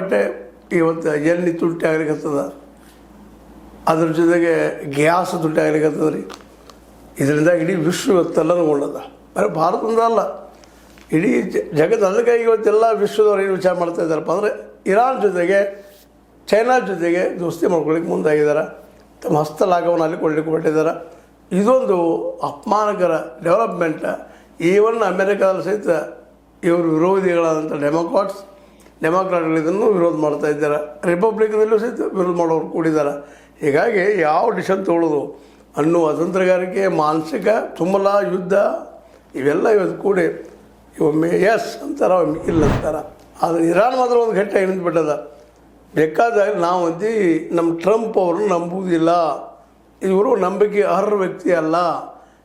ಸಿಕ್ಕಾಪಟ್ಟೆ ಇವತ್ತು ಎಣ್ಣೆ ತುಟ್ಟಿ ಆಗ್ಲಿಕ್ಕತ್ತದ, ಅದ್ರ ಜೊತೆಗೆ ಗ್ಯಾಸ್ ತುಟ್ಟಿ ಆಗ್ಲಿಕ್ಕತ್ತದ ರೀ. ಇದರಿಂದ ಇಡೀ ವಿಶ್ವ ಇವತ್ತೆಲ್ಲನೂ ಗೊಂಡದ. ಬರೀ ಭಾರತದಿಂದ ಅಲ್ಲ, ಇಡೀ ಜಗತ್ತು. ಅದಕ್ಕೆ ಇವತ್ತೆಲ್ಲ ವಿಶ್ವದವ್ರು ಏನು ವಿಚಾರ ಮಾಡ್ತಾ ಇದ್ದಾರಪ್ಪ ಅಂದರೆ ಇರಾನ್ ಜೊತೆಗೆ ಚೈನಾ ಜೊತೆಗೆ ದೋಸ್ತಿ ಮಾಡ್ಕೊಳ್ಳಿಕ್ಕೆ ಮುಂದಾಗಿದ್ದಾರೆ. ತಮ್ಮ ಹಸ್ತಲಾಘವನ್ನು ಅಲ್ಲಿ ಕೊಡ್ಲಿಕ್ಕೆ ಹೊರಟಿದ್ದಾರೆ. ಇದೊಂದು ಅಪಮಾನಕರ ಡೆವಲಪ್ಮೆಂಟ್. ಈವನ್ ಅಮೆರಿಕಾದಲ್ಲಿ ಸಹಿತ ಇವರು ವಿರೋಧಿಗಳಾದಂಥ ಡೆಮೋಕ್ರಾಟ್ಗಳು ಇದನ್ನು ವಿರೋಧ ಮಾಡ್ತಾ ಇದ್ದಾರೆ. ರಿಪಬ್ಲಿಕದಲ್ಲೂ ಸಹಿತ ವಿರೋಧ ಮಾಡೋರು ಕೂಡಿದ್ದಾರೆ. ಹೀಗಾಗಿ ಯಾವ ಡಿಸಿಷನ್ ತೊಗೊಳ್ಳೋದು ಅನ್ನುವ ತಂತ್ರಗಾರಿಕೆ, ಮಾನಸಿಕ ತುಮ್ಮಲ, ಯುದ್ಧ ಇವೆಲ್ಲ ಇವತ್ತು ಕೂಡಿ ಒಮ್ಮೆ ಎಸ್ ಅಂತಾರೆ, ಒಮ್ಮೆ ಇಲ್ಲ ಅಂತಾರೆ. ಆದರೆ ಇರಾನ್ ಮಾತ್ರ ಒಂದು ಘಟ್ಟ ನಿಂತುಬಿಟ್ಟದ. ಬೇಕಾದಾಗ ನಾವು ನಮ್ಮ ಟ್ರಂಪ್ ಅವ್ರನ್ನ ನಂಬುವುದಿಲ್ಲ, ಇವರು ನಂಬಿಕೆ ಅರ್ಹ ವ್ಯಕ್ತಿ ಅಲ್ಲ,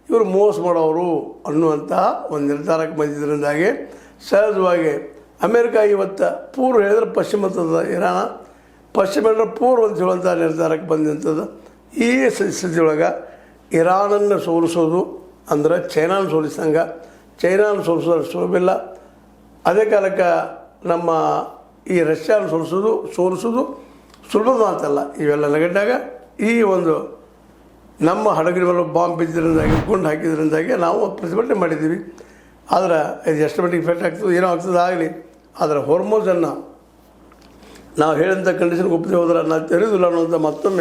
ಇವರು ಮೋಸ ಮಾಡೋರು ಅನ್ನುವಂಥ ಒಂದು ನಿರ್ಧಾರಕ್ಕೆ ಬಂದಿದ್ದರಿಂದಾಗಿ ಸಹಜವಾಗಿ ಅಮೇರಿಕಾ ಇವತ್ತು ಪೂರ್ವ ಹೇಳಿದ್ರೆ ಪಶ್ಚಿಮ ಅಂತದ, ಇರಾನ ಪಶ್ಚಿಮ ಹೇಳಿದ್ರೆ ಪೂರ್ವ ಅಂತ ಹೇಳುವಂಥ ನಿರ್ಧಾರಕ್ಕೆ ಬಂದಂಥದ್ದು. ಈ ಸ್ಥಿತಿಯೊಳಗೆ ಇರಾನನ್ನು ಸೋಲಿಸೋದು ಅಂದರೆ ಚೈನಾನ ಸೋಲಿಸಂಗೆ. ಚೈನಾನ ಸೋಲಿಸೋದು ಸುಲಭಿಲ್ಲ. ಅದೇ ಕಾಲಕ್ಕೆ ನಮ್ಮ ಈ ರಷ್ಯಾನ ಸೋಲಿಸೋದು ಸುಲಭದ ಮಾತಲ್ಲ. ಇವೆಲ್ಲ ನಗಟ್ಟಾಗ ಈ ಒಂದು ನಮ್ಮ ಹಡಗಿನ ಮೇಲೆ ಬಾಂಬ್ ಬಿದ್ದಿರೋದಾಗಿ, ಗುಂಡು ಹಾಕಿದ್ರಿಂದಾಗಿ ನಾವು ಪ್ರತಿಭಟನೆ ಮಾಡಿದ್ದೀವಿ. ಆದರೆ ಇದು ಎಷ್ಟು ಮಟ್ಟಿಗೆ ಇಫೆಕ್ಟ್ ಆಗ್ತದೆ, ಏನೋ ಆಗ್ತದೆ ಆಗಲಿ. ಆದರೆ ಹಾರ್ಮೋಸನ್ನು ನಾವು ಹೇಳಿದಂಥ ಕಂಡೀಷನ್ಗೆ ಒಪ್ಪದೆ ಹೋದ್ರೆ ನಾವು ತೆರೆಯೋದಿಲ್ಲ ಅನ್ನೋಂಥ ಮತ್ತೊಮ್ಮೆ